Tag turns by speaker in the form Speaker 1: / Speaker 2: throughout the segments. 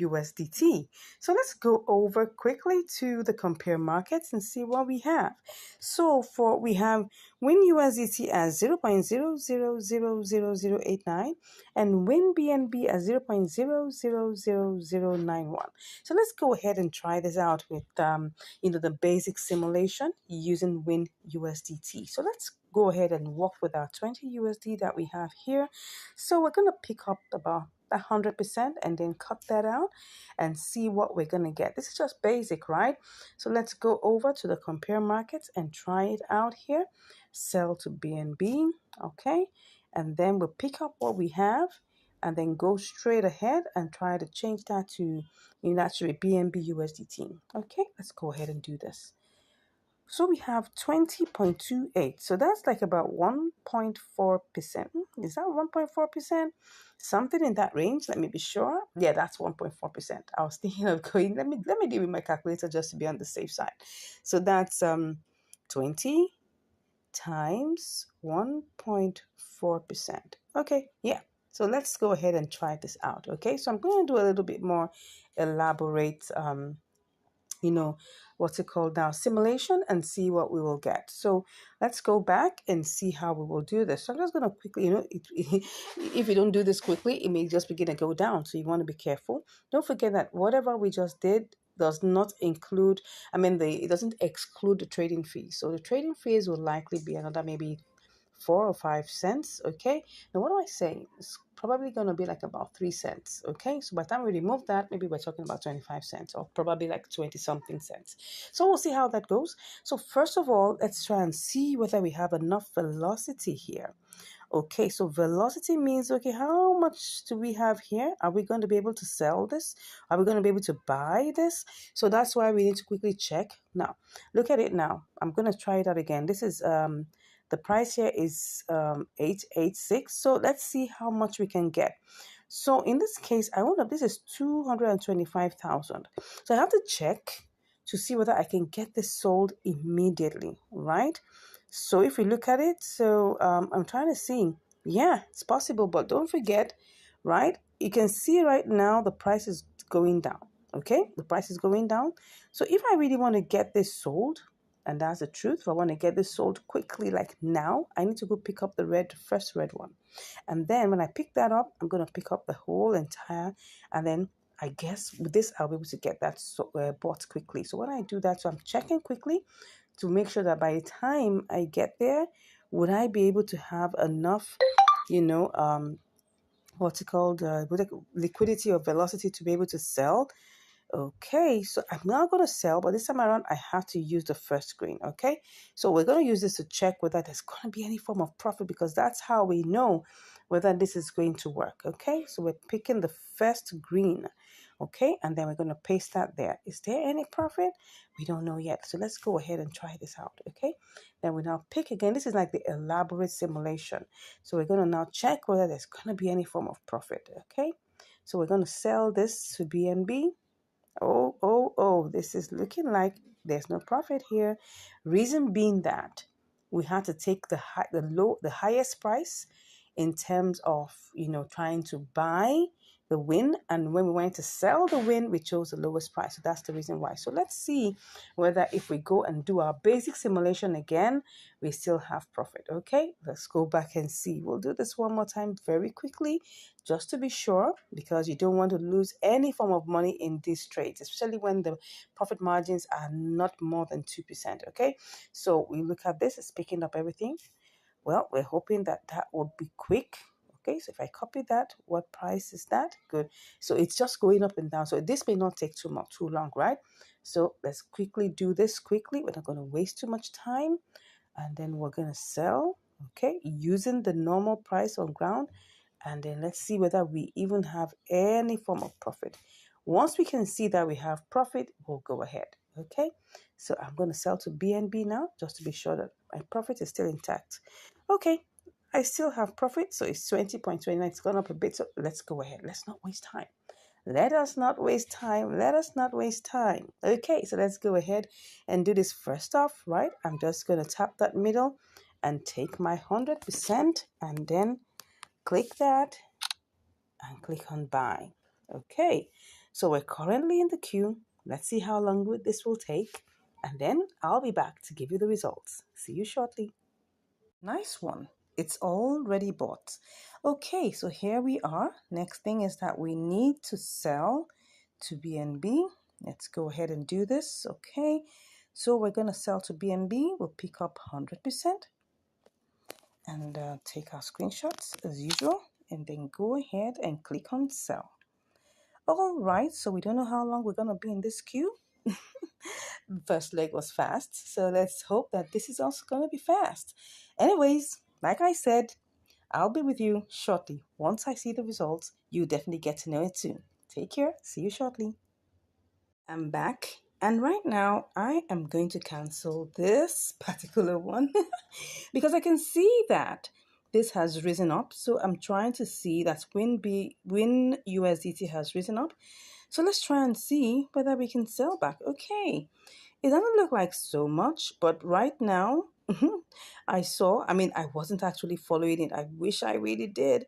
Speaker 1: USDT. So let's go over quickly to the compare markets and see what we have. So we have Win USDT as 0.00000089 and Win BNB as 0.000091. So let's go ahead and try this out with the basic simulation using Win USDT. So let's go ahead and work with our 20 USD that we have here. So we're going to pick up about 100% and then cut that out and see what we're going to get. This is just basic, right? So let's go over to the compare markets and try it out here. Sell to BNB, okay? And then we'll pick up what we have and then go straight ahead and try to change that to naturally BNB USDT. Okay, let's go ahead and do this. So we have 20.28. So that's like about 1.4%. Is that 1.4%? Something in that range. Let me be sure. Yeah, that's 1.4%. I was thinking of going, let me deal with my calculator just to be on the safe side. So that's 20 times 1.4%. Okay, yeah. So let's go ahead and try this out. Okay, so I'm going to do a little bit more elaborate what's it called now, simulation, and see what we will get. So let's go back and see how we will do this. So I'm just going to quickly, if you don't do this quickly, it may just begin to go down. So you want to be careful. Don't forget that whatever we just did does not include, it doesn't exclude the trading fees. So the trading fees will likely be another maybe 4 or 5 cents. Okay, now what do I say? It's probably going to be like about 3 cents. Okay, so by the time we remove that, maybe we're talking about 25 cents or probably like 20 something cents. So we'll see how that goes. So first of all, let's try and see whether we have enough velocity here. Okay, so velocity means, okay, how much do we have here? Are we going to be able to sell this? Are we going to be able to buy this? So that's why we need to quickly check. Now, look at it now. I'm going to try it out again. This is the price here is 886. So let's see how much we can get. So in this case, this is 225,000. So I have to check to see whether I can get this sold immediately, right? So if we look at it, so I'm trying to see, yeah, it's possible, but don't forget, right? You can see right now the price is going down, okay? The price is going down. So if I really want to get this sold, and that's the truth, if I want to get this sold quickly, like now, I need to go pick up the first red one. And then when I pick that up, I'm going to pick up the whole entire, and then I guess with this, I'll be able to get that bought quickly. So when I do that, so I'm checking quickly to make sure that by the time I get there, would I be able to have enough, what's it called, liquidity or velocity to be able to sell. Okay, so I'm not going to sell, but this time around, I have to use the first screen, okay? So we're going to use this to check whether there's going to be any form of profit, because that's how we know whether this is going to work, okay? So we're picking the first green, okay? And then we're going to paste that there. Is there any profit? We don't know yet. So let's go ahead and try this out, okay? Then we now pick again. This is like the elaborate simulation. So we're going to now check whether there's going to be any form of profit, okay? So we're going to sell this to BNB. Oh, this is looking like there's no profit here. Reason being that we had to take the highest price in terms of, trying to buy the win. And when we went to sell the win, we chose the lowest price. So that's the reason why. So let's see whether if we go and do our basic simulation again, we still have profit. Okay, let's go back and see. We'll do this one more time very quickly, just to be sure, because you don't want to lose any form of money in these trades, especially when the profit margins are not more than 2%. Okay, so we look at this, it's picking up everything. Well, we're hoping that would be quick. Okay, so if I copy that, what price is that? Good. So it's just going up and down. So this may not take too long, right? So let's quickly do this quickly. We're not going to waste too much time. And then we're going to sell, okay, using the normal price on ground. And then let's see whether we even have any form of profit. Once we can see that we have profit, we'll go ahead. Okay, so I'm going to sell to BNB now, just to be sure that my profit is still intact. Okay, I still have profit, so it's 20.29. It's gone up a bit, so let's go ahead. Let's not waste time. Let us not waste time. Let us not waste time. Okay, so let's go ahead and do this first off, right? I'm just going to tap that middle and take my 100% and then click that and click on buy. Okay, So we're currently in the queue. Let's see how long this will take. And then I'll be back to give you the results. See you shortly. Nice one. It's already bought. Okay, so here we are. Next thing is that we need to sell to BNB. Let's go ahead and do this. Okay, so we're going to sell to BNB. We'll pick up 100% and take our screenshots as usual, and then go ahead and click on sell. All right, so we don't know how long we're going to be in this queue. First leg was fast, so let's hope that this is also going to be fast. Anyways, like I said, I'll be with you shortly. Once I see the results, you definitely get to know it soon. Take care. See you shortly. I'm back. And right now, I am going to cancel this particular one because I can see that this has risen up. So I'm trying to see that when USDT has risen up. So let's try and see whether we can sell back. Okay. It doesn't look like so much, but right now, I wasn't actually following it. I wish I really did.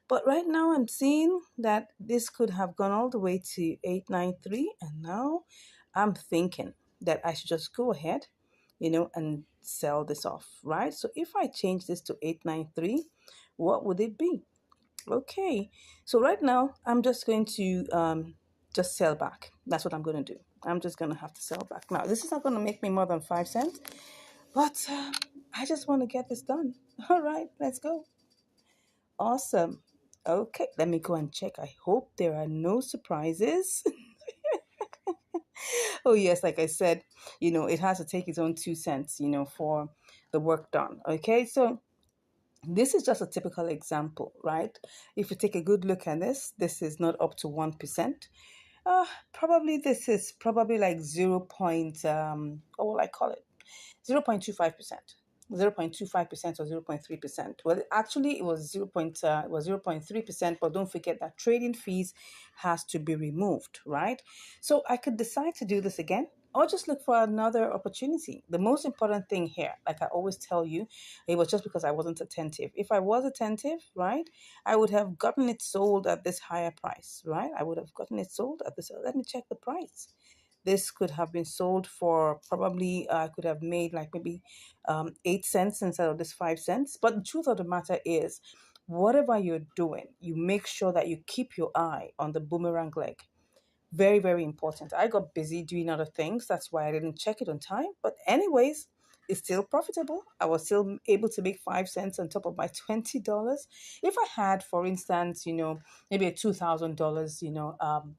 Speaker 1: But right now, I'm seeing that this could have gone all the way to 893. And now I'm thinking that I should just go ahead, and sell this off, right? So if I change this to 893, what would it be? Okay, so right now I'm just going to just sell back. That's what I'm going to do. I'm just going to have to sell back. Now, this is not going to make me more than 5 cents, but I just want to get this done. All right, let's go. Awesome. Okay, let me go and check. I hope there are no surprises. Oh, yes, like I said, it has to take its own 2 cents, for the work done. Okay, so this is just a typical example, right? If you take a good look at this is not up to 1%. Probably this is probably like 0. What will I call it? 0.25%. 0.25% or 0.3%. Well, actually, it was 0.3%, but don't forget that trading fees has to be removed, right? So I could decide to do this again or just look for another opportunity. The most important thing here, like I always tell you, it was just because I wasn't attentive. If I was attentive, right, I would have gotten it sold at this higher price, right? I would have gotten it sold at this. Let me check the price. This could have been sold for probably, I could have made like maybe 8 cents instead of this 5 cents. But the truth of the matter is, whatever you're doing, you make sure that you keep your eye on the boomerang leg. Very, very important. I got busy doing other things. That's why I didn't check it on time. But anyways, it's still profitable. I was still able to make 5 cents on top of my $20. If I had, for instance, maybe a $2,000,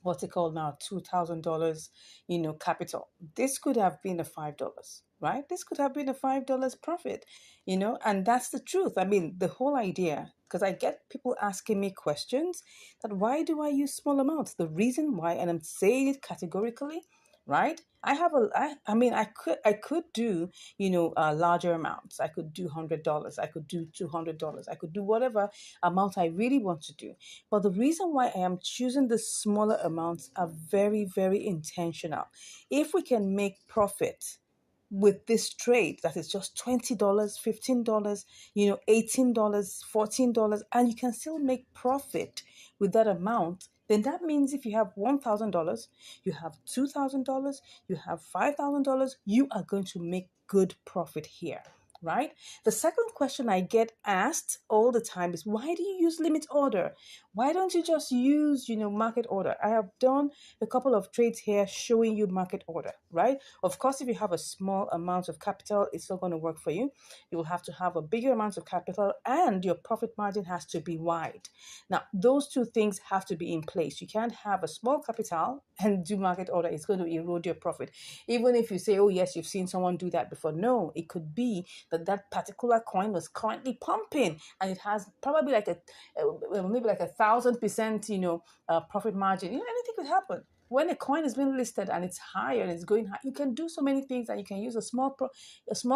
Speaker 1: what's it called now, $2,000, capital. This could have been a $5, right? This could have been a $5 profit, and that's the truth. I mean, the whole idea, because I get people asking me questions that why do I use small amounts? The reason why, and I'm saying it categorically, right? I mean, I could do, larger amounts. I could do $100. I could do $200. I could do whatever amount I really want to do. But the reason why I am choosing the smaller amounts are very, very intentional. If we can make profit with this trade that is just $20, $15, $18, $14, and you can still make profit with that amount, then that means if you have $1,000, you have $2,000, you have $5,000, you are going to make good profit here. Right? The second question I get asked all the time is, why do you use limit order? Why don't you just use, market order? I have done a couple of trades here showing you market order, right? Of course, if you have a small amount of capital, it's not going to work for you. You will have to have a bigger amount of capital and your profit margin has to be wide. Now, those two things have to be in place. You can't have a small capital and do market order. It's going to erode your profit. Even if you say, oh, yes, you've seen someone do that before. No, it could be that particular coin was currently pumping and it has probably like maybe like 1,000%, profit margin. Anything could happen. When a coin is being listed and it's higher and it's going high, you can do so many things, and you can use a small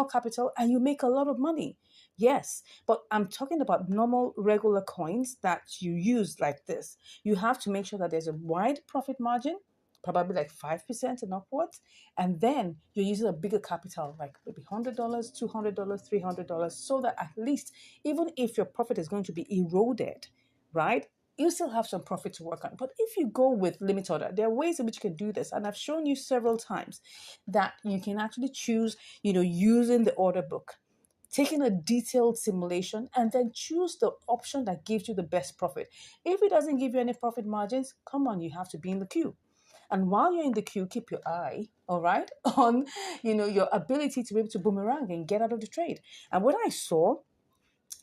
Speaker 1: capital and you make a lot of money. Yes, but I'm talking about normal, regular coins that you use like this. You have to make sure that there's a wide profit margin, probably like 5% and upwards. And then you're using a bigger capital, like maybe $100, $200, $300, so that at least, even if your profit is going to be eroded, right? you still have some profit to work on. But if you go with limit order, there are ways in which you can do this. And I've shown you several times that you can actually choose, using the order book, taking a detailed simulation, and then choose the option that gives you the best profit. If it doesn't give you any profit margins, come on, you have to be in the queue. And while you're in the queue, keep your eye, all right, on your ability to be able to boomerang and get out of the trade. And what I saw,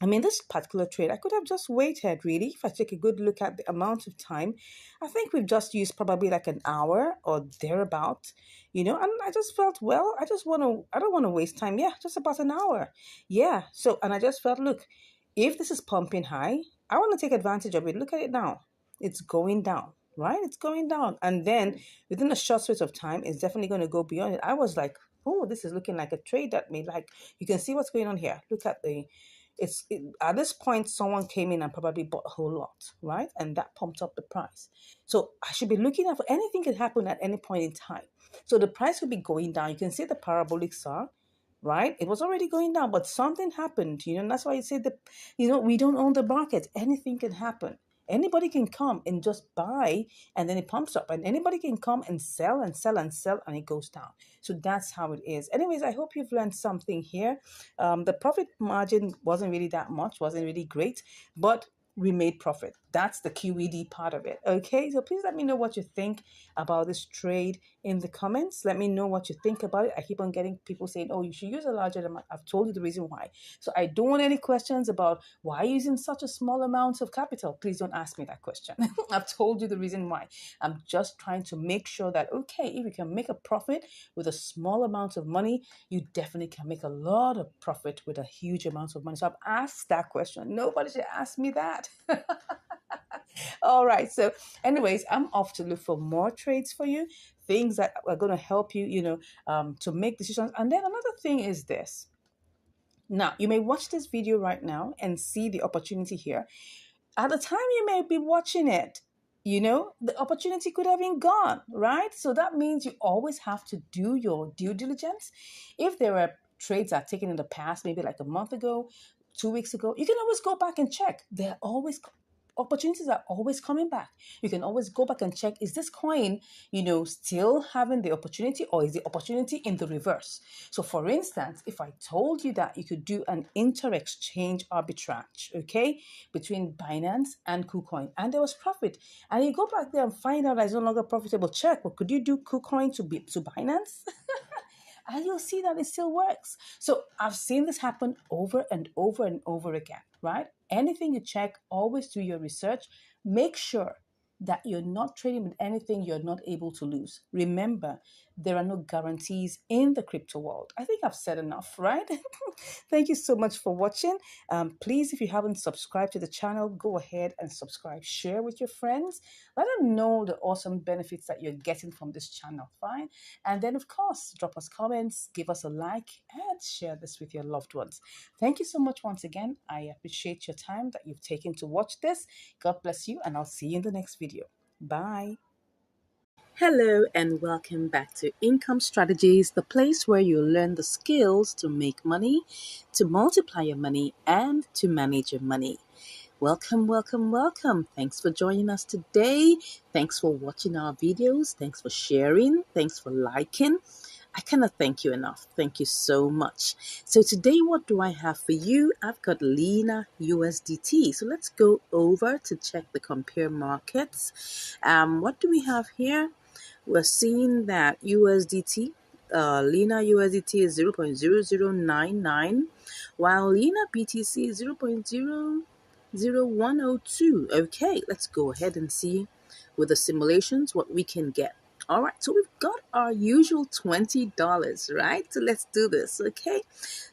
Speaker 1: this particular trade, I could have just waited really. If I take a good look at the amount of time, I think we've just used probably like an hour or thereabout, and I just felt, well, I don't want to waste time. Yeah, just about an hour. Yeah. So, and I just felt, look, if this is pumping high, I want to take advantage of it. Look at it now. It's going down, right? It's going down. And then within a short space of time, it's definitely going to go beyond it. I was like, oh, this is looking like a trade that made, like, you can see what's going on here. Look at at this point, someone came in and probably bought a whole lot, right? And that pumped up the price. So I should be looking out for anything could happen at any point in time. So the price could be going down. You can see the parabolic SAR, right? It was already going down, but something happened, and that's why you say that, we don't own the market. Anything can happen. Anybody can come and just buy, and then it pumps up, and anybody can come and sell and sell and sell, and it goes down. So that's how it is. Anyways, I hope you've learned something here. The profit margin wasn't really that much, wasn't really great, but we made profit. That's the QED part of it. Okay, so please let me know what you think about this trade in the comments. Let me know what you think about it. I keep on getting people saying, oh, you should use a larger amount. I've told you the reason why. So I don't want any questions about why using such a small amount of capital. Please don't ask me that question. I've told you the reason why. I'm just trying to make sure that, okay, if you can make a profit with a small amount of money, you definitely can make a lot of profit with a huge amount of money. So I've asked that question. Nobody should ask me that. All right. So, anyways, I'm off to look for more trades for you, things that are going to help you, to make decisions. And then another thing is this. Now, you may watch this video right now and see the opportunity here. At the time you may be watching it, the opportunity could have been gone, right? So that means you always have to do your due diligence. If there are trades that are taken in the past, maybe like a month ago, 2 weeks ago, you can always go back and check. Opportunities are always coming back. You can always go back and check, is this coin, still having the opportunity, or is the opportunity in the reverse? So for instance, if I told you that you could do an inter-exchange arbitrage, okay, between Binance and KuCoin, and there was profit, and you go back there and find out that it's no longer profitable, check, well, could you do KuCoin to Binance? And you'll see that it still works. So I've seen this happen over and over and over again, right? Anything you check, always do your research. Make sure that you're not trading with anything you're not able to lose. Remember, there are no guarantees in the crypto world. I think I've said enough, right? Thank you so much for watching. Please, if you haven't subscribed to the channel, go ahead and subscribe. Share with your friends. Let them know the awesome benefits that you're getting from this channel, fine? And then, of course, drop us comments, give us a like, and share this with your loved ones. Thank you so much once again. I appreciate your time that you've taken to watch this. God bless you, and I'll see you in the next video. Bye. Hello and welcome back to Income Strategies, the place where you learn the skills to make money, to multiply your money, and to manage your money. Welcome, welcome, welcome. Thanks for joining us today. Thanks for watching our videos. Thanks for sharing. Thanks for liking. I cannot thank you enough. Thank you so much. So today, what do I have for you? I've got Lena USDT. So let's go over to check the compare markets. What do we have here? We're seeing that USDT, Lena USDT is 0.0099, while Lena BTC is 0.00102. Okay, let's go ahead and see with the simulations what we can get. All right, so we've got our usual $20, right? So let's do this, okay?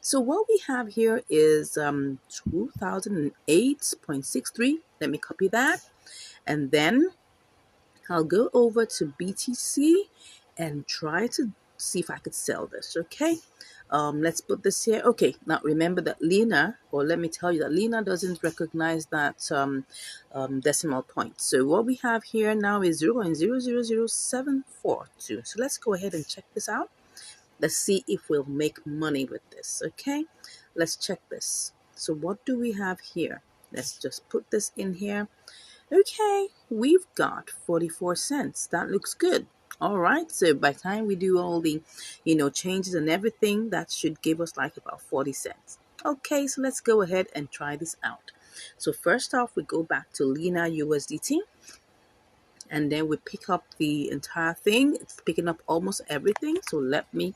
Speaker 1: So what we have here is 2008.63. Let me copy that. And then I'll go over to BTC and try to see if I could sell this, okay? Let's put this here. Okay, now remember that Lena, or let me tell you that Lena doesn't recognize that decimal point. So what we have here now is 0.000742. So let's go ahead and check this out. Let's see if we'll make money with this, okay? Let's check this. So what do we have here? Let's just put this in here. Okay, we've got 44 cents. That looks good. All right, so by the time we do all the, changes and everything, that should give us like about 40 cents. Okay, so let's go ahead and try this out. So first off, we go back to Lena USDT, and then we pick up the entire thing. It's picking up almost everything. So let me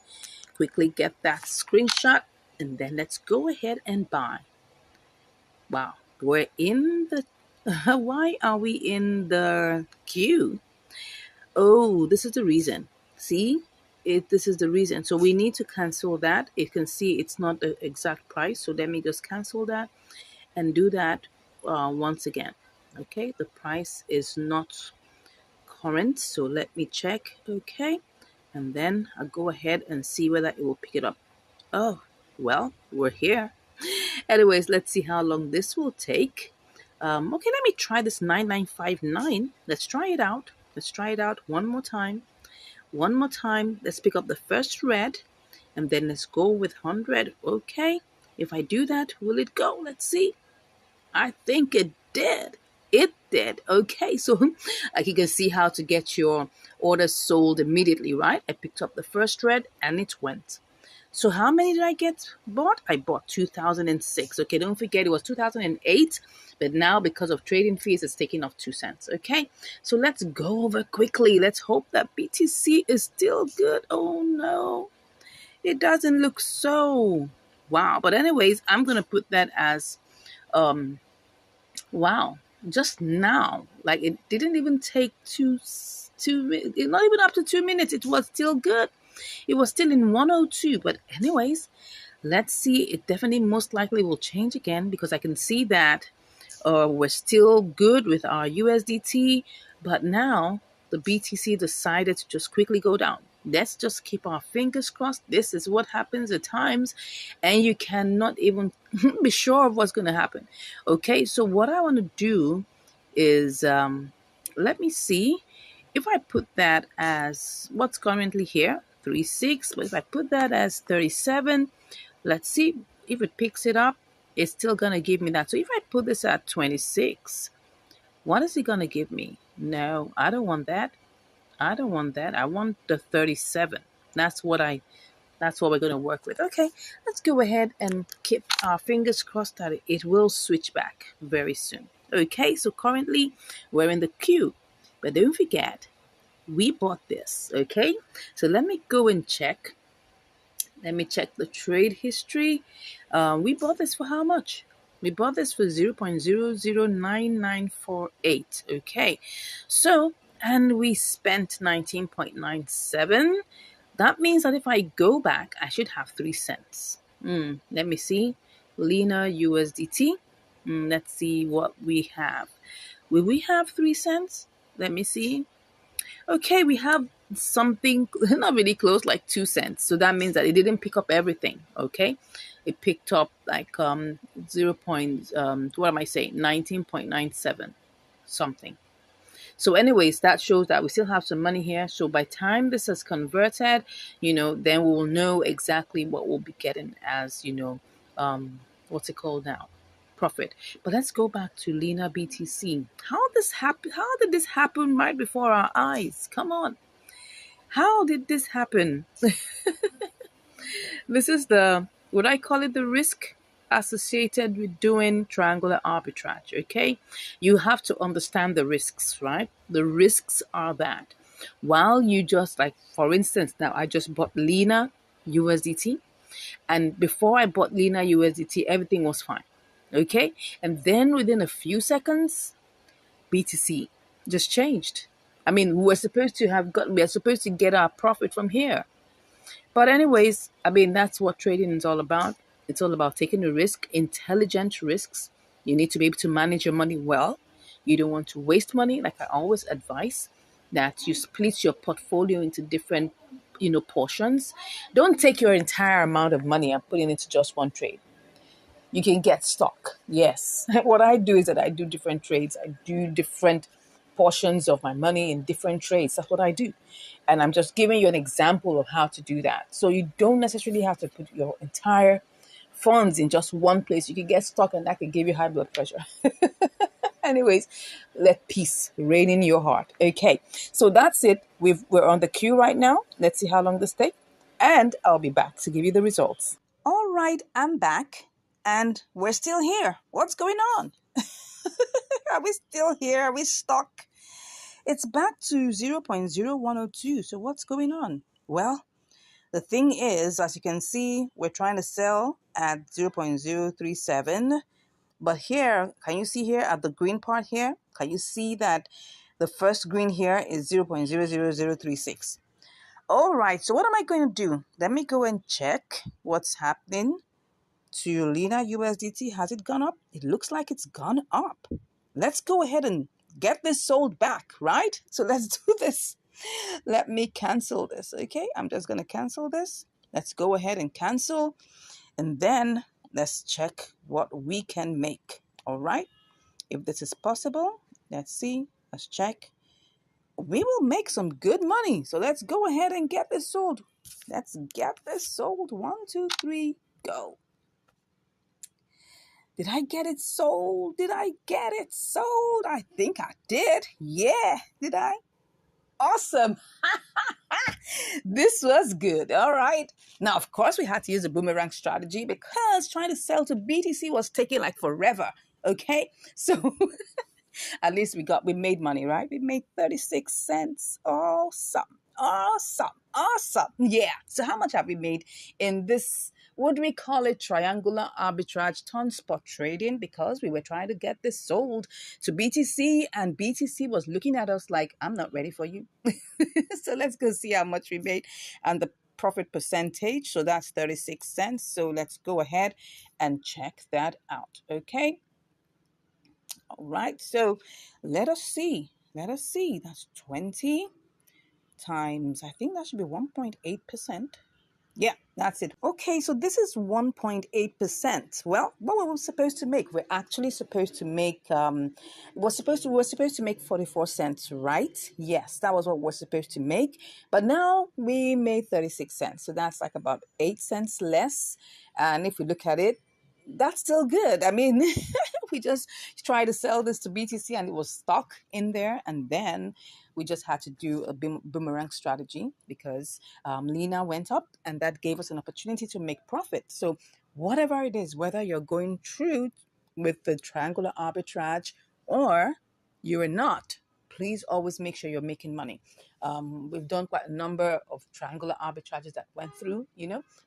Speaker 1: quickly get that screenshot, and then let's go ahead and buy. Wow, we're in the why are we in the queue? Oh, this is the reason. See? This is the reason. So we need to cancel that. You can see it's not the exact price. So let me just cancel that and do that once again. Okay, the price is not current. So let me check. Okay, and then I'll go ahead and see whether it will pick it up. Oh, well, we're here. Anyways, let's see how long this will take. Okay, let me try this 9959. Let's try it out. Let's try it out one more time. One more time. Let's pick up the first red, and then let's go with 100. Okay, if I do that, will it go? Let's see. I think it did. It did. Okay, so like you can see how to get your orders sold immediately, right? I picked up the first red and it went. So how many did I get bought? I bought 2006. Okay, don't forget it was 2008, but now because of trading fees, it's taking off 2 cents. Okay, so let's go over quickly. Let's hope that BTC is still good. Oh no, it doesn't look so. Wow. But anyways, I'm gonna put that as wow. Just now, like it didn't even take not even up to 2 minutes. It was still good. It was still in 102. But anyways, let's see. It definitely most likely will change again because I can see that we're still good with our USDT, but now the BTC decided to just quickly go down. Let's just keep our fingers crossed. This is what happens at times, and you cannot even be sure of what's going to happen. Okay, so what I want to do is let me see if I put that as what's currently here, 36, but if I put that as 37, let's see if it picks it up. It's still going to give me that. So if I put this at 26, what is it going to give me? No, I don't want that. I don't want that. I want the 37. That's what we're going to work with. Okay, let's go ahead and keep our fingers crossed that it will switch back very soon. Okay, so currently we're in the queue, but don't forget, we bought this. Okay, so let me go and check. Let me check the trade history. We bought this for how much? We bought this for 0.009948. Okay. So, and we spent 19.97. That means that if I go back, I should have 3 cents. Let me see. Lena USDT. Let's see what we have. Will we have 3 cents? Let me see. Okay, we have something not really close, like 2 cents. So that means that it didn't pick up everything. Okay, it picked up like 0. What am I saying? 19.97 something. So anyways, that shows that we still have some money here. So by time this is converted, then we will know exactly what we'll be getting as what's it called now, profit. But let's go back to Lena BTC. How did this happen right before our eyes? Come on. How did this happen? This is would I call it the risk associated with doing triangular arbitrage, okay? You have to understand the risks, right? The risks are that while you just, like, for instance, now I just bought Lena USDT, and before I bought Lena USDT, everything was fine, okay? And then within a few seconds, BTC just changed. I mean, we're supposed to get our profit from here. But anyways, I mean, that's what trading is all about. It's all about taking a risk, intelligent risks. You need to be able to manage your money well. You don't want to waste money. Like I always advise that you split your portfolio into different, portions. Don't take your entire amount of money and put it into just one trade. You can get stuck. Yes. What I do is that I do different trades. I do different portions of my money in different trades. That's what I do. And I'm just giving you an example of how to do that. So you don't necessarily have to put your entire funds in just one place. You can get stuck and that can give you high blood pressure.
Speaker 2: Anyways, let peace reign in your heart. Okay, so that's it. We're on the queue right now. Let's see how long this takes, and I'll be back to give you the results. All right, I'm back, and we're still here. What's going on? Are we still here? Are we stuck? It's back to 0.0102. So what's going on? Well, the thing is, as you can see, we're trying to sell at 0.037. But here, can you see here at the green part here? Can you see that the first green here is 0.00036? All right, so what am I going to do? Let me go and check what's happening to Lena USDT. Has it gone up? It looks like it's gone up. Let's go ahead and get this sold back, right? So let's do this. Let me cancel this, okay? I'm just going to cancel this. Let's go ahead and cancel, and then let's check what we can make, all right? If this is possible, let's see. Let's check. We will make some good money. So let's go ahead and get this sold. Let's get this sold. 1, 2, 3, go. Did I get it sold? Did I get it sold? I think I did. Yeah. Did I? Awesome. This was good. All right. Now, of course, we had to use a boomerang strategy because trying to sell to BTC was taking like forever. Okay. So at least we made money, right? We made 36 cents. Awesome. Awesome. Awesome. Yeah. So how much have we made in this? What do we call it? Triangular arbitrage ton spot trading, because we were trying to get this sold to BTC, and BTC was looking at us like, I'm not ready for you. So let's go see how much we made and the profit percentage. So that's 36 cents. So let's go ahead and check that out. Okay. All right. So let us see. Let us see. That's 20 times, I think that should be 1.8%. Yeah, that's it. Okay, so this is 1.8%. Well, what were we supposed to make? We're actually supposed to make we're supposed to make 44 cents, right? Yes, that was what we're supposed to make. But now we made 36 cents. So that's like about 8 cents less. And if we look at it, that's still good. I mean, we just tried to sell this to BTC and it was stuck in there. And then we just had to do a boomerang strategy because Lena went up, and that gave us an opportunity to make profit. So whatever it is, whether you're going through with the triangular arbitrage or you're not, please always make sure you're making money. We've done quite a number of triangular arbitrages that went through,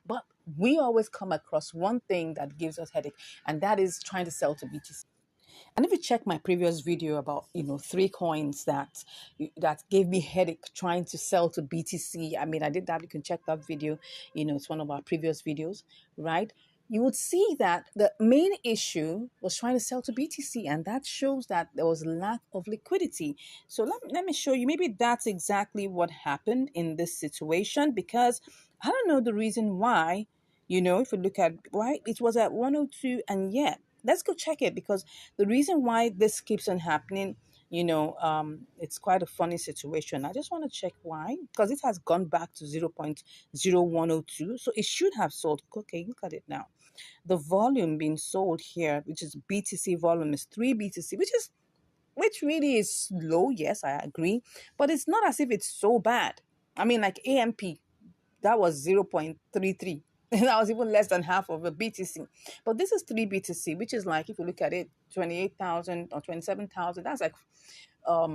Speaker 2: but we always come across one thing that gives us headache, and that is trying to sell to BTC. And if you check my previous video about, 3 coins that gave me headache trying to sell to BTC, I mean, I did that. You can check that video. It's one of our previous videos, right? You would see that the main issue was trying to sell to BTC, and that shows that there was lack of liquidity. So let me show you. Maybe that's exactly what happened in this situation, because I don't know the reason why. If you look at why it was at 102, and yet let's go check it, because the reason why this keeps on happening, it's quite a funny situation. I just want to check why, because it has gone back to 0.0102, so it should have sold. Okay, look at it now. The volume being sold here, which is BTC volume, is 3 BTC, which really is low. Yes, I agree, but it's not as if it's so bad. I mean, like AMP, that was 0.33. That was even less than half of a BTC. But this is 3 BTC, which is like, if you look at it, 28,000 or 27,000. That's like how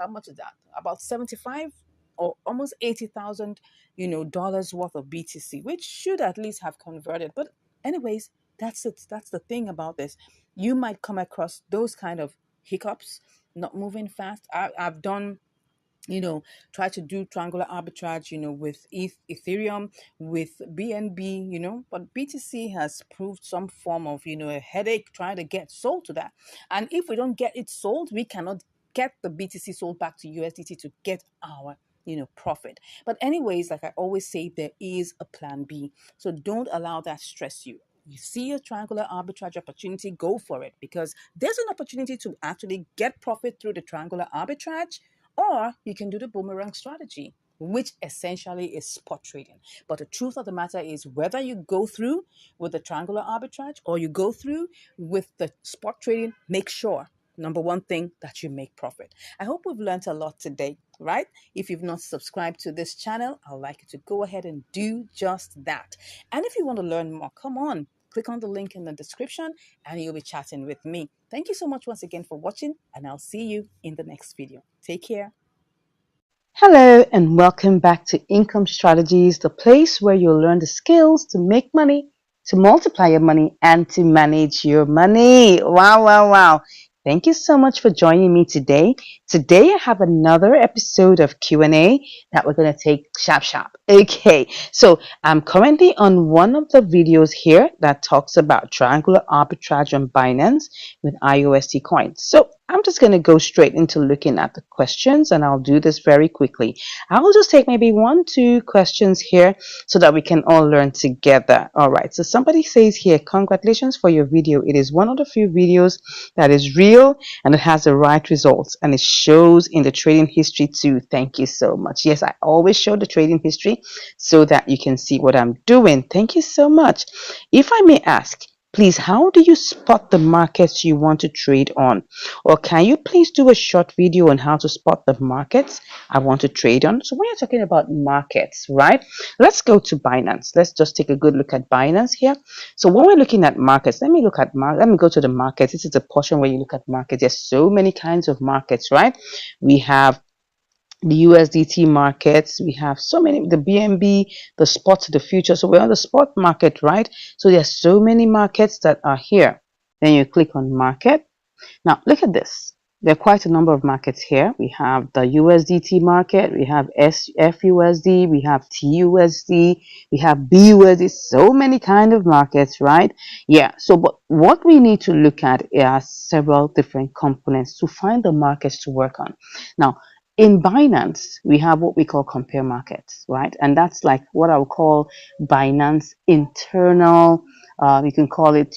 Speaker 2: much is that? About 75 or almost 80,000, dollars worth of BTC, which should at least have converted. But anyways, that's it. That's the thing about this. You might come across those kind of hiccups, not moving fast. I've done, try to do triangular arbitrage, with Ethereum, with BNB, but BTC has proved some form of, a headache trying to get sold to that. And if we don't get it sold, we cannot get the BTC sold back to USDT to get our profit. But anyways, like I always say, there is a plan B. So don't allow that stress you. You see a triangular arbitrage opportunity, go for it, because there's an opportunity to actually get profit through the triangular arbitrage, or you can do the boomerang strategy, which essentially is spot trading. But the truth of the matter is, whether you go through with the triangular arbitrage or you go through with the spot trading, make sure Number one thing, that you make profit. I hope we've learned a lot today, right? If you've not subscribed to this channel, I'd like you to go ahead and do just that. And if you want to learn more, come on, click on the link in the description and you'll be chatting with me. Thank you so much once again for watching, and I'll see you in the next video. Take care.
Speaker 1: Hello and welcome back to Income Strategies, the place where you'll learn the skills to make money, to multiply your money, and to manage your money. Wow, wow, wow. Thank you so much for joining me today. Today I have another episode of Q&A that we're going to take sharp sharp. Okay, so I'm currently on one of the videos here that talks about triangular arbitrage on Binance with IUSD coins. So I'm just going to go straight into looking at the questions, and I'll do this very quickly. I'll just take maybe 1, 2 questions here so that we can all learn together. All right, so somebody says here, congratulations for your video. It is one of the few videos that is real and it has the right results, and it shows in the trading history too. Thank you so much. Yes, I always show the trading history so that you can see what I'm doing. Thank you so much. If I may ask, please, how do you spot the markets you want to trade on? Or can you please do a short video on how to spot the markets I want to trade on? So when you're talking about markets, right? Let's go to Binance. Let's just take a good look at Binance here. So when we're looking at markets, let me go to the markets. This is the portion where you look at markets. There's so many kinds of markets, right? We have the USDT markets, we have so many, the BNB, the spot, the future. So we're on the spot market, right? So there's so many markets that are here. Then you click on market. Now look at this. There are quite a number of markets here. We have the USDT market, we have FUSD, we have TUSD, we have BUSD, so many kind of markets, right? Yeah, so but what we need to look at are several different components to find the markets to work on. Now, in Binance, we have what we call compare markets, right? And that's like what I would call Binance internal, you can call it,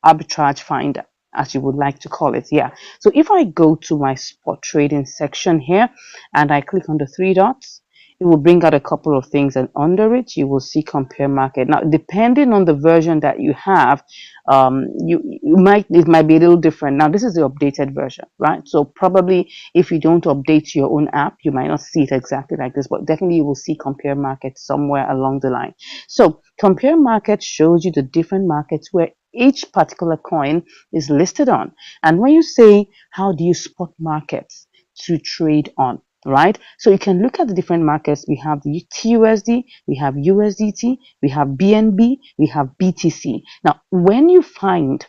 Speaker 1: arbitrage finder, as you would like to call it. Yeah. So if I go to my spot trading section here and I click on the 3 dots, it will bring out a couple of things, and under it you will see compare market. Now, depending on the version that you have, it might be a little different. Now, this is the updated version, right? So probably if you don't update your own app, you might not see it exactly like this, but definitely you will see compare market somewhere along the line. So compare market shows you the different markets where each particular coin is listed on. And when you say, how do you spot markets to trade on? Right? So you can look at the different markets. We have the TUSD, we have USDT, we have BNB, we have BTC. Now, when you find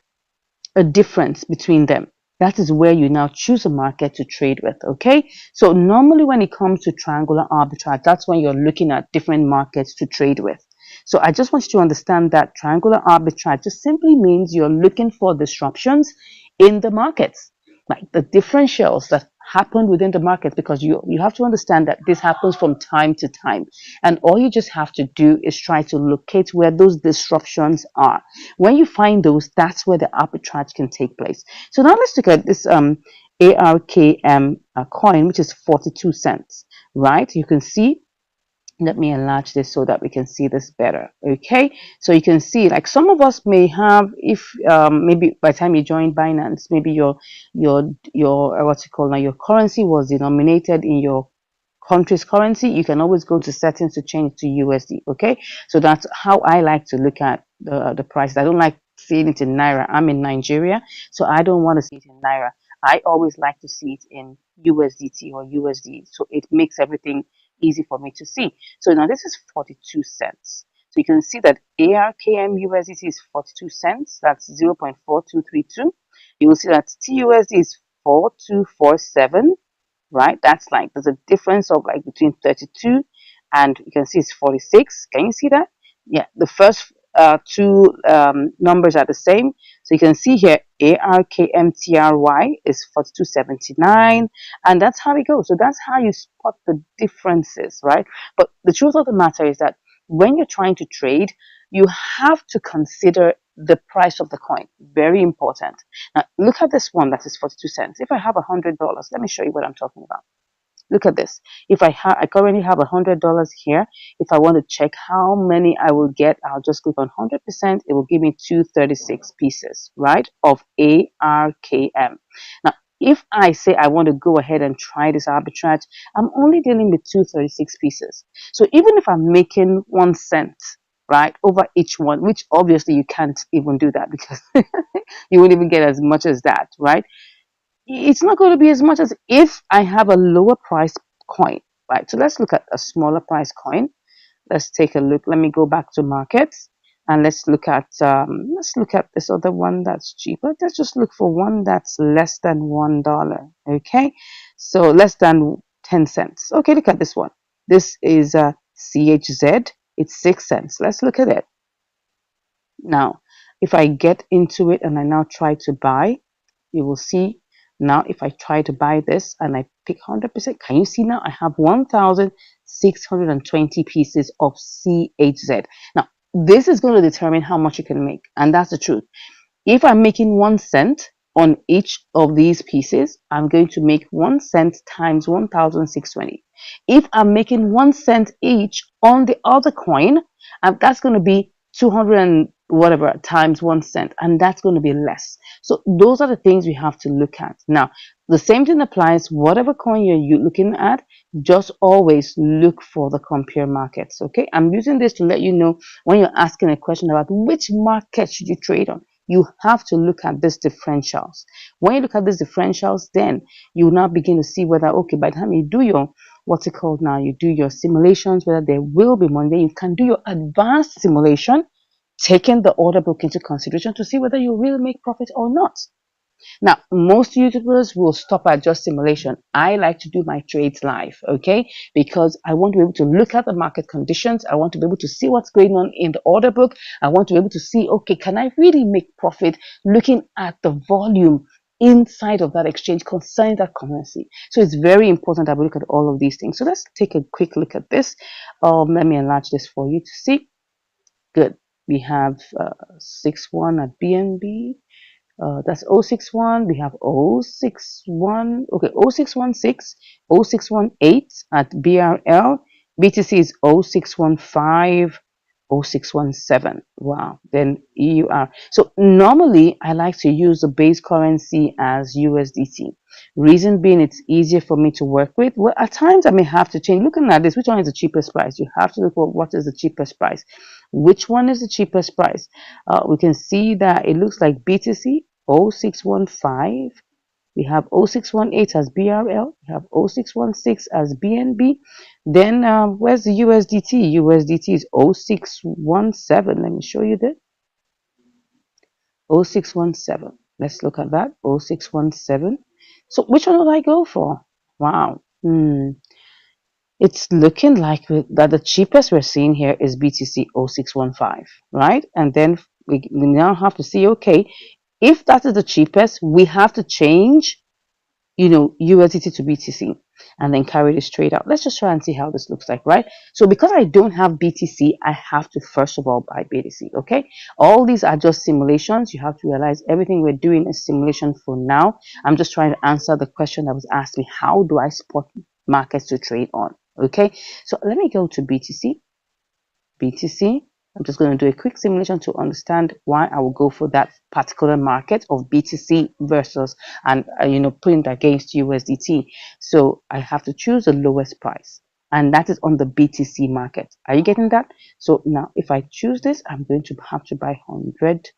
Speaker 1: a difference between them, that is where you now choose a market to trade with. Okay, so normally when it comes to triangular arbitrage, that's when you're looking at different markets to trade with. So I just want you to understand that triangular arbitrage just simply means you're looking for disruptions in the markets, like the differentials that happen within the market, because you have to understand that this happens from time to time, and all you just have to do is try to locate where those disruptions are. When you find those, that's where the arbitrage can take place. So now let's look at this ARKM coin, which is 42 cents, right? You can see, let me enlarge this so that we can see this better. Okay, so you can see, like, some of us may have, if maybe by the time you join Binance, maybe your what's it called now, your currency was denominated in your country's currency. You can always go to settings to change to USD. Okay, so that's how I like to look at the price. I don't like seeing it in Naira. I'm in Nigeria, so I don't want to see it in Naira. I always like to see it in USDT or USD, so it makes everything easy for me to see. So now this is 42 cents. So you can see that ARKM USDT is 42 cents. That's 0.4232. You will see that TUSD is 4247, right? That's like, there's a difference of like between 32 and you can see it's 46. Can you see that? Yeah, the first two numbers are the same. So you can see here ARKMTRY is 4279, and that's how it goes. So that's how you spot the differences, right? But the truth of the matter is that when you're trying to trade, you have to consider the price of the coin. Very important. Now look at this one that is 42 cents. If I have $100, let me show you what I'm talking about. Look at this. If I currently have $100 here. If I want to check how many I will get, I'll just click on 100%. It will give me 236 pieces, right, of ARKM. Now, if I say I want to go ahead and try this arbitrage, I'm only dealing with 236 pieces. So even if I'm making 1 cent, right, over each one, which obviously you can't even do that because you won't even get as much as that, right? It's not going to be as much as if I have a lower price coin, right? So let's look at a smaller price coin. Let's take a look. Let me go back to markets and let's look at this other one that's cheaper. Let's just look for one that's less than $1. Okay, so less than 10 cents. Okay, look at this one. This is a CHZ. It's 6 cents. Let's look at it. Now, if I get into it and I now try to buy, you will see now if I try to buy this and I pick 100%, can you see now I have 1,620 pieces of CHZ. Now, this is going to determine how much you can make, and that's the truth. If I'm making 1 cent on each of these pieces, I'm going to make 1 cent times 1,620. If I'm making 1 cent each on the other coin, that's going to be 200 and whatever times 1 cent, and that's going to be less. So those are the things we have to look at. Now, the same thing applies, whatever coin you're looking at, just always look for the compare markets. Okay, I'm using this to let you know when you're asking a question about which market should you trade on. You have to look at these differentials. When you look at these differentials, then you now begin to see whether, okay, by the time you do your, what's it called now, you do your simulations, whether there will be money, then you can do your advanced simulation, taking the order book into consideration to see whether you will make profit or not. Now, most YouTubers will stop at just simulation. I like to do my trades live, okay? Because I want to be able to look at the market conditions. I want to be able to see what's going on in the order book. I want to be able to see, okay, can I really make profit looking at the volume inside of that exchange concerning that currency? So it's very important that we look at all of these things. So let's take a quick look at this. Let me enlarge this for you to see. Good. We have 6-1 at BNB. That's 061. We have 061. Okay, 0616, 0618 at BRL. BTC is 0615, 0617. Wow. Then EUR. So normally I like to use the base currency as USDT. Reason being, it's easier for me to work with. Well, at times I may have to change. Looking at this, which one is the cheapest price? You have to look at what is the cheapest price. Which one is the cheapest price? We can see that it looks like BTC 0615. We have 0618 as BRL. We have 0616 as BNB. Then where's the USDT? USDT is 0617. Let me show you that. 0617. Let's look at that. 0617. So which one will I go for? Wow. It's looking like that the cheapest we're seeing here is BTC 0615, right? And then we now have to see, okay, if that is the cheapest, we have to change, USDT to BTC and then carry this trade out. Let's just try and see how this looks like, right? So because I don't have BTC, I have to first of all buy BTC, okay? All these are just simulations. You have to realize everything we're doing is simulation for now. I'm just trying to answer the question that was asked me. How do I spot markets to trade on? Okay, so let me go to BTC. I'm just going to do a quick simulation to understand why I will go for that particular market of BTC versus, and putting it against USDT. So I have to choose the lowest price, and that is on the BTC market. Are you getting that? So now if I choose this, I'm going to have to buy 100.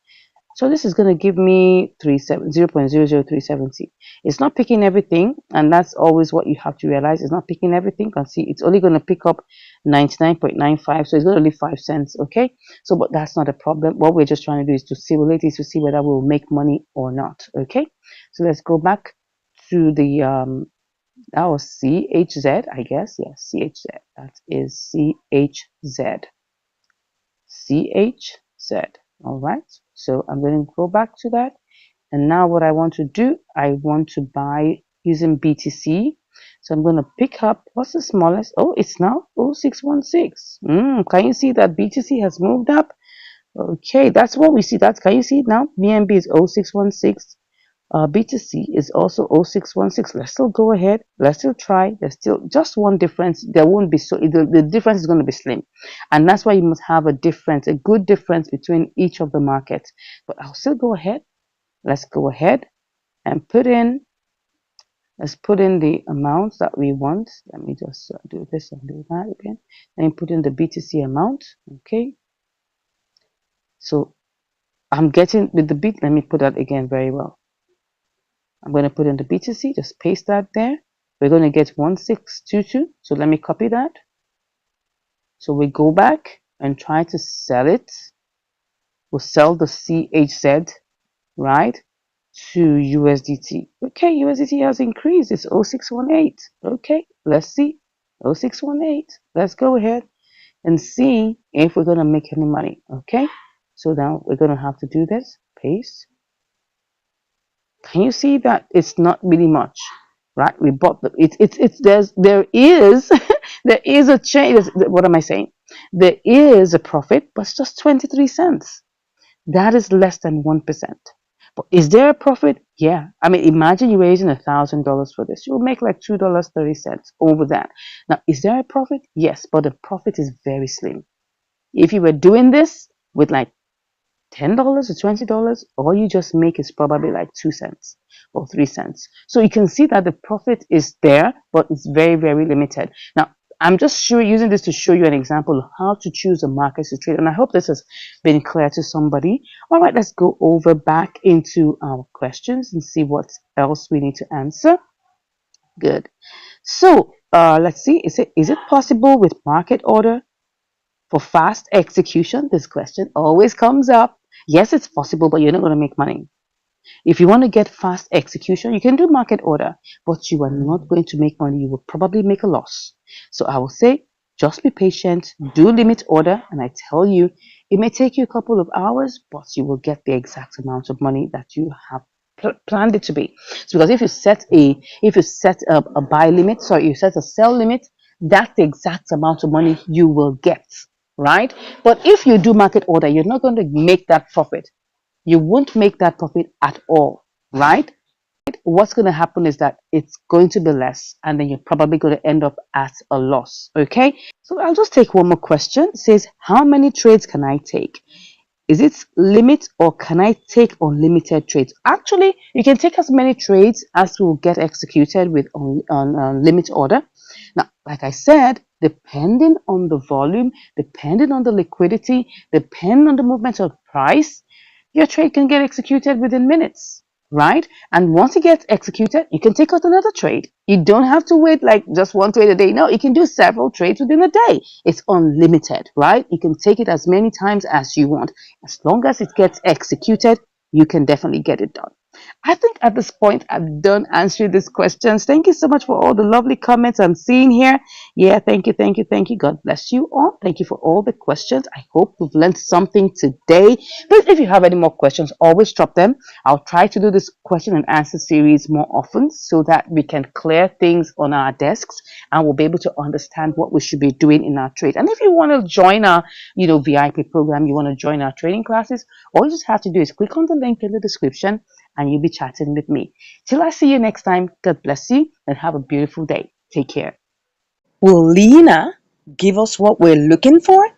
Speaker 1: So this is going to give me 0.00370. It's not picking everything, and that's always what you have to realize. It's not picking everything. You can see it's only going to pick up 99.95, so it's going to leave 5 cents, okay? So, but that's not a problem. What we're just trying to do is to simulate this to see whether we'll make money or not, okay? So let's go back to the, that was CHZ, I guess. Yes, CHZ. That is CHZ. CHZ. All right. So I'm going to go back to that. And now what I want to do, I want to buy using BTC. So I'm going to pick up, what's the smallest? Oh, it's now 0616. Can you see that BTC has moved up? Okay, that's what we see. Can you see it now? BNB is 0616. B2C is also 0616. Let's still go ahead. Let's still try. There's still just one difference. There won't be the difference is going to be slim. And that's why you must have a difference, a good difference between each of the markets. But I'll still go ahead. Let's go ahead and let's put in the amounts that we want. Let me just do this and do that again. And put in the B2C amount. Okay. So I'm getting with the bit. Let me put that again very well. I'm going to put in the B2C, just paste that there. We're going to get 1622. So let me copy that. So we go back and try to sell it. We'll sell the CHZ, right, to USDT. Okay, USDT has increased. It's 0618. Okay, let's see. 0618. Let's go ahead and see if we're going to make any money. Okay, so now we're going to have to do this. Paste. Can you see that it's not really much, right? We bought the there is there is a change. What am I saying? There is a profit, but it's just 23 cents. That is less than 1%. But is there a profit? Yeah. I mean, imagine you're raising $1,000 for this. You'll make like $2.30 over that. Now, is there a profit? Yes, but the profit is very slim. If you were doing this with like $10 or $20, all you just make is probably like 2 cents or 3 cents. So you can see that the profit is there, but it's very, very limited. Now, I'm just using this to show you an example of how to choose a market to trade. And I hope this has been clear to somebody. All right, let's go over back into our questions and see what else we need to answer. Good. So let's see. Is it possible with market order for fast execution? This question always comes up. Yes, it's possible, but you're not going to make money. If you want to get fast execution, you can do market order, but you are not going to make money. You will probably make a loss. So I will say, just be patient, do limit order, and I tell you, it may take you a couple of hours, but you will get the exact amount of money that you have planned it to be. So because if you set a buy limit, sorry, you set a sell limit, that's the exact amount of money you will get, right? But if you do market order, you're not going to make that profit. You won't make that profit at all, right? What's going to happen is that it's going to be less, and then you're probably going to end up at a loss. Okay, so I'll just take one more question. It says, how many trades can I take? Is it limit, or can I take unlimited trades? Actually, you can take as many trades as will get executed with on limit order. Now, like I said, depending on the volume, depending on the liquidity, depending on the movement of price, your trade can get executed within minutes, right? And once it gets executed, you can take out another trade. You don't have to wait like just one trade a day. No, you can do several trades within a day. It's unlimited, right? You can take it as many times as you want. As long as it gets executed, you can definitely get it done. I think at this point, I've done answering these questions. Thank you so much for all the lovely comments I'm seeing here. Yeah, thank you, thank you, thank you. God bless you all. Thank you for all the questions. I hope you've learned something today. Please, if you have any more questions, always drop them. I'll try to do this question and answer series more often so that we can clear things on our desks and we'll be able to understand what we should be doing in our trade. And if you want to join our, VIP program, you want to join our training classes, all you just have to do is click on the link in the description and you'll be chatting with me. Till I see you next time, God bless you and have a beautiful day. Take care.
Speaker 2: Will Lena give us what we're looking for?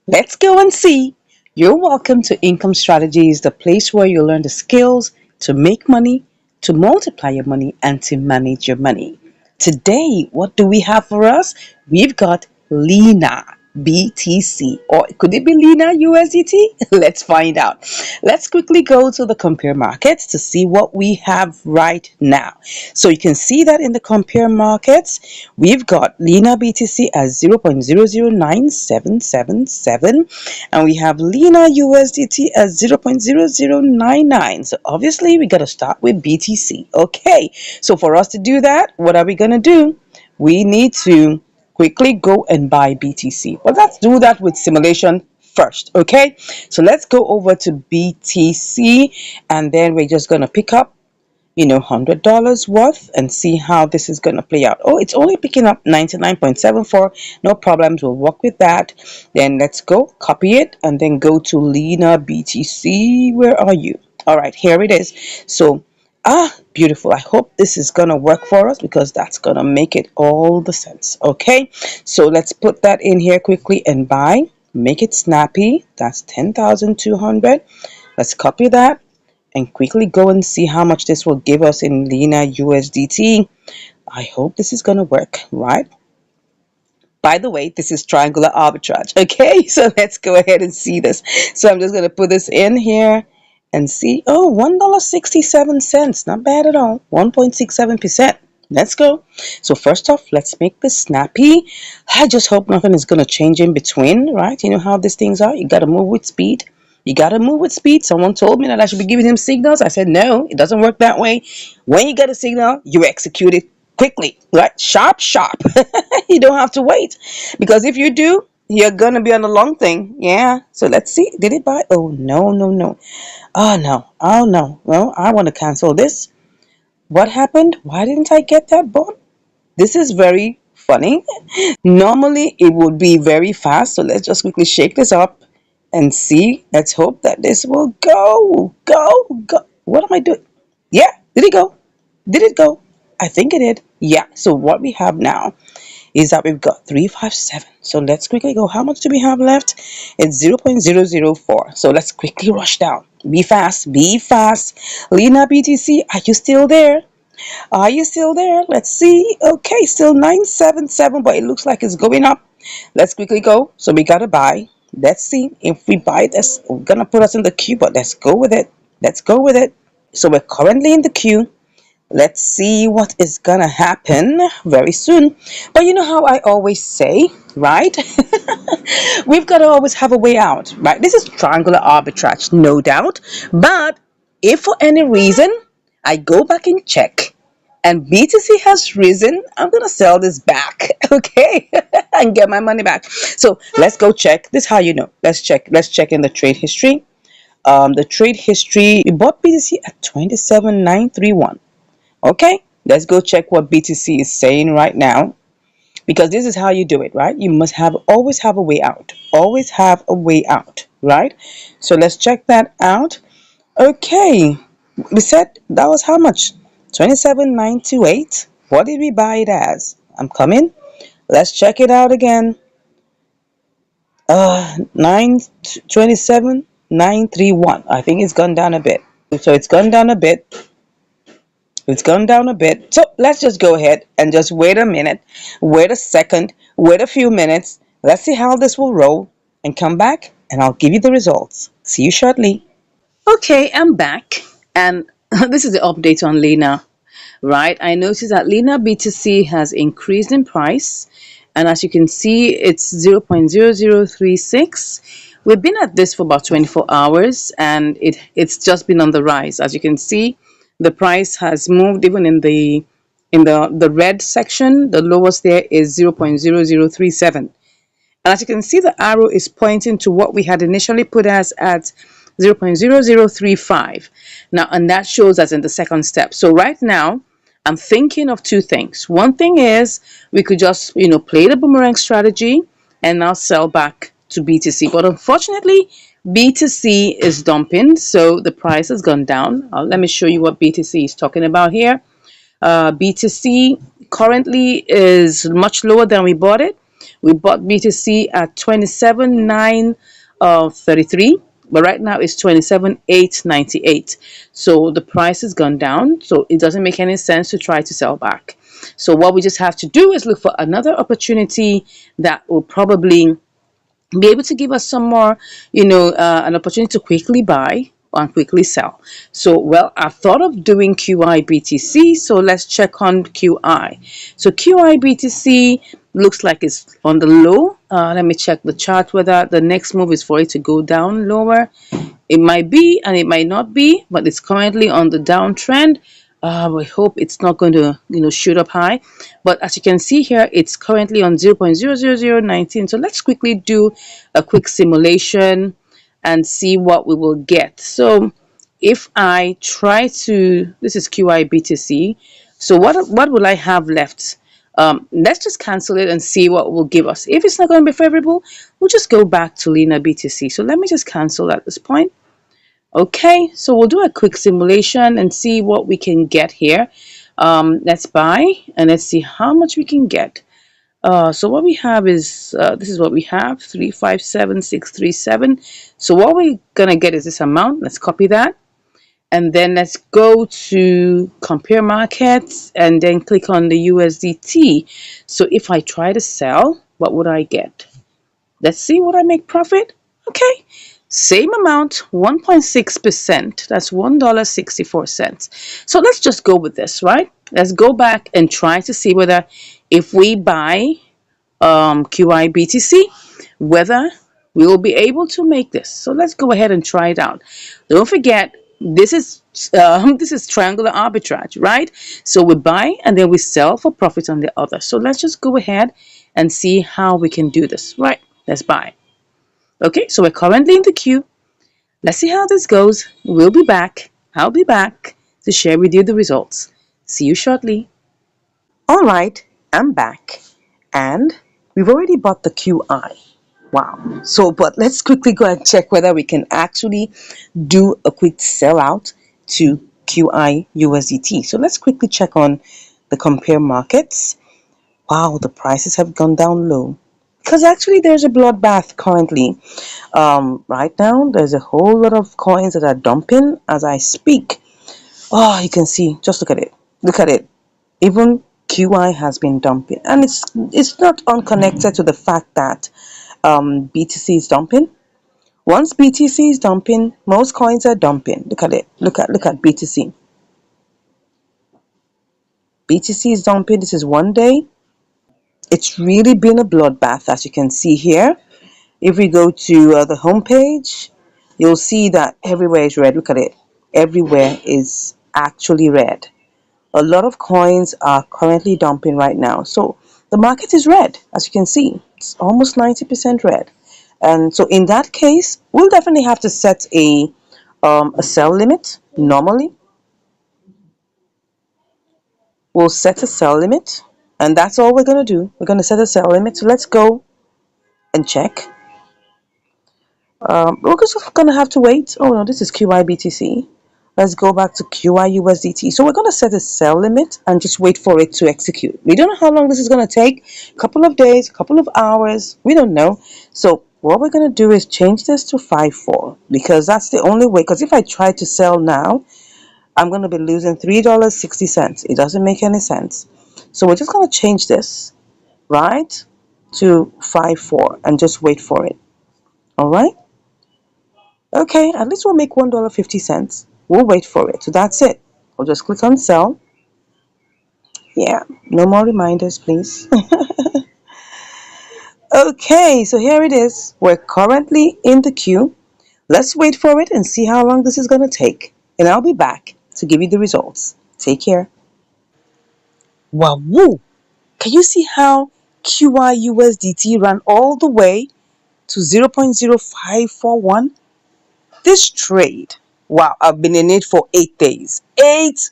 Speaker 2: Let's go and see. You're welcome to Income Strategies, the place where you learn the skills to make money, to multiply your money, and to manage your money. Today, what do we have for us? We've got Lena BTC, or could it be Lena USDT? Let's find out. Let's quickly go to the compare markets to see what we have right now. So you can see that in the compare markets, we've got Lena BTC at 0.009777, and we have Lena USDT at 0.0099. So obviously we got to start with BTC. Okay, so for us to do that, what are we going to do? We need to quickly go and buy BTC. But let's do that with simulation first, okay? So let's go over to BTC, and then we're just going to pick up $100 worth and see how this is going to play out. Oh, it's only picking up 99.74. No problems. We'll work with that. Then let's go copy it and then go to Lena BTC. Where are you? All right, here it is. So
Speaker 1: Ah, beautiful. I hope this is going to work for us because that's going to make it all the sense. Okay, so let's put that in here quickly and buy. Make it snappy. That's 10,200. Let's copy that and quickly go and see how much this will give us in Lena USDT. I hope this is going to work, right? By the way, this is triangular arbitrage. Okay, so let's go ahead and see this. So I'm just going to put this in here and see. Oh, $1.67. Not bad at all. 1.67%. Let's go. So first off, let's make this snappy. I just hope nothing is going to change in between, right? You know how these things are. You got to move with speed. You got to move with speed. Someone told me that I should be giving him signals. I said, no, it doesn't work that way. When you get a signal, you execute it quickly, right? Sharp, sharp. You don't have to wait. Because if you do, you're going to be on the long thing. Yeah. So let's see. Did it buy? Oh, no, no, no. Oh, no. Oh, no. Well, I want to cancel this. What happened? Why didn't I get that bond? This is very funny. Normally, it would be very fast. So let's just quickly shake this up and see. Let's hope that this will go. Go. Go. What am I doing? Yeah. Did it go? Did it go? I think it did. Yeah. So what we have now is that we've got 357. So let's quickly go. How much do we have left? It's 0.004. So let's quickly rush down. Be fast. Be fast. Lena BTC, are you still there? Are you still there? Let's see. Okay, still 977, but it looks like it's going up. Let's quickly go. So we gotta buy. Let's see if we buy this. We're gonna put us in the queue, but let's go with it. Let's go with it. So we're currently in the queue. Let's see what is gonna happen very soon. But you know how I always say, right? We've got to always have a way out, right? This is triangular arbitrage, no doubt. But if for any reason I go back and check and BTC has risen, I'm gonna sell this back, okay, and get my money back. So let's go check. This is how you know. Let's check. Let's check in the trade history. The trade history. We bought BTC at 27,931. Okay, let's go check what BTC is saying right now because this is how you do it, right? You must have always have a way out. Always have a way out, right? So let's check that out. Okay, we said that was how much? 27,928. What did we buy it as? I'm coming. Let's check it out again. 927,931. I think it's gone down a bit. So it's gone down a bit. It's gone down a bit. So let's just go ahead and just wait a minute, wait a second, wait a few minutes. Let's see how this will roll and come back and I'll give you the results. See you shortly. Okay, I'm back and this is the update on Lena, right? I noticed that Lena BTC has increased in price and as you can see it's 0.0036. We've been at this for about 24 hours and it's just been on the rise. As you can see, the price has moved even in the red section. The lowest there is 0.0037. And as you can see, the arrow is pointing to what we had initially put as at 0.0035. Now, and that shows us in the second step. So right now, I'm thinking of two things. One thing is we could just, play the boomerang strategy and now sell back to BTC. But unfortunately, BTC is dumping, so the price has gone down. Let me show you what BTC is talking about here. BTC currently is much lower than we bought it. We bought BTC at 27,933, but right now it's 27,898. So the price has gone down. So it doesn't make any sense to try to sell back. So what we just have to do is look for another opportunity that will probably be able to give us some more, an opportunity to quickly buy and quickly sell. So, well, I thought of doing QI BTC. So let's check on QI. So QI BTC looks like it's on the low. Let me check the chart whether the next move is for it to go down lower. It might be and it might not be, but it's currently on the downtrend. We hope it's not going to, shoot up high. But as you can see here, it's currently on 0.00019. So let's quickly do a quick simulation and see what we will get. So if I try to, this is QI BTC. So what will I have left? Let's just cancel it and see what it will give us. If it's not going to be favorable, we'll just go back to Lena BTC. So let me just cancel at this point.
Speaker 2: Okay, so we'll do a quick simulation and see what we can get here. Let's buy and let's see how much we can get. So what we have is this is what we have 357637. So what we're gonna get is this amount. Let's copy that and then let's go to compare markets and then click on the USDT. So if I try to sell, what would I get? Let's see what I make profit. Okay, same amount, 1.6%. That's $1.64. So let's just go with this, right? Let's go back and try to see whether if we buy QIBTC, whether we will be able to make this. So let's go ahead and try it out. Don't forget, this is triangular arbitrage, right? So we buy and then we sell for profit on the other. So let's just go ahead and see how we can do this, right? Let's buy. Okay, so we're currently in the queue. Let's see how this goes. We'll be back. I'll be back to share with you the results. See you shortly. All right, I'm back. And we've already bought the QI. Wow. So, but let's quickly go and check whether we can actually do a quick sellout to QI USDT. So let's quickly check on the compare markets. Wow, the prices have gone down low. Because actually there's a bloodbath currently. Right now, there's a whole lot of coins that are dumping as I speak. Oh, you can see, just look at it. Look at it. Even QI has been dumping. And it's not unconnected to the fact that BTC is dumping. Once BTC is dumping, most coins are dumping. Look at it. Look at BTC. BTC is dumping. This is one day. It's really been a bloodbath, as you can see here. If we go to the home page, you'll see that everywhere is red. Look at it. Everywhere is actually red. A lot of coins are currently dumping right now. So the market is red, as you can see. It's almost 90% red. And so in that case, we'll definitely have to set a sell limit. Normally, we'll set a sell limit, and that's all we're going to do. We're going to set a sell limit. So let's go and check. We're just going to have to wait. Oh no, this is QIBTC. Let's go back to QIUSDT. So we're going to set a sell limit and just wait for it to execute. We don't know how long this is going to take. A couple of days, a couple of hours. We don't know. So what we're going to do is change this to 5.4 because that's the only way. Because if I try to sell now, I'm going to be losing $3.60. It doesn't make any sense. So we're just going to change this, right, to 5.4 and just wait for it. All right. Okay, at least we'll make $1.50. We'll wait for it. So that's it. I'll just click on sell. Yeah, no more reminders, please. Okay, so here it is. We're currently in the queue. Let's wait for it and see how long this is going to take. And I'll be back to give you the results. Take care. Wow, woo! Can you see how QIUSDT ran all the way to 0.0541? This trade, wow, I've been in it for 8 days. Eight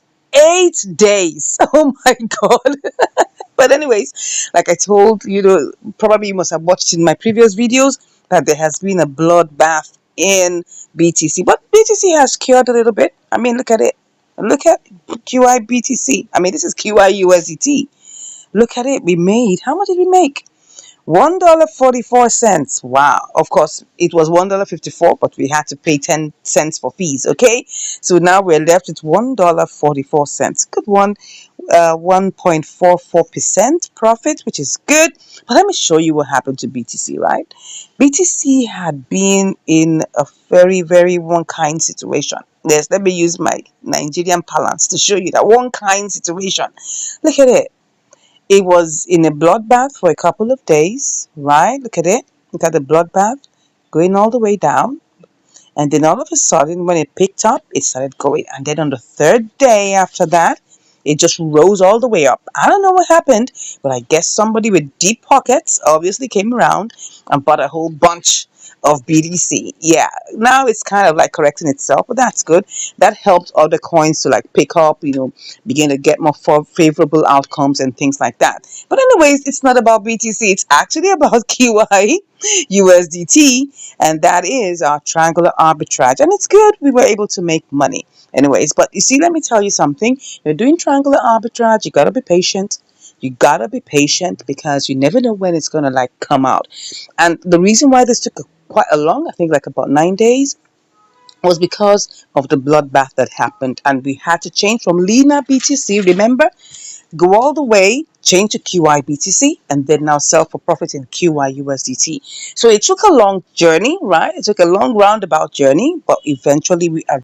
Speaker 2: days. Oh my God. But anyways, like I told you, probably you must have watched in my previous videos that there has been a bloodbath in BTC. But BTC has cured a little bit. I mean, look at it. Look at QI BTC. I mean, this is QI USDT. Look at it. We made, how much did we make? $1.44. Wow. Of course, it was $1.54, but we had to pay 10 cents for fees. Okay. So now we're left with $1.44. Good one. 1.44% profit, which is good. But let me show you what happened to BTC, right? BTC had been in a very, very one kind situation. Yes, let me use my Nigerian parlance to show you that one kind situation. Look at it. It was in a bloodbath for a couple of days, right? Look at it. Look at the bloodbath going all the way down. And then all of a sudden, when it picked up, it started going. And then on the third day after that, it just rose all the way up. I don't know what happened, but I guess somebody with deep pockets obviously came around and bought a whole bunch of BTC. Yeah, now it's kind of like correcting itself, but that's good. That helped other coins to like pick up, begin to get more favorable outcomes and things like that. But anyways, it's not about BTC. It's actually about QI USDT, and that is our triangular arbitrage. And it's good. We were able to make money. Anyways, but you see, let me tell you something. You're doing triangular arbitrage. You gotta be patient. You gotta be patient because you never know when it's gonna like come out. And the reason why this took quite a long, I think like about 9 days, was because of the bloodbath that happened, and we had to change from Lena BTC. Remember, go all the way, change to QI BTC, and then now sell for profit in QI USDT. So it took a long journey, right? It took a long roundabout journey, but eventually we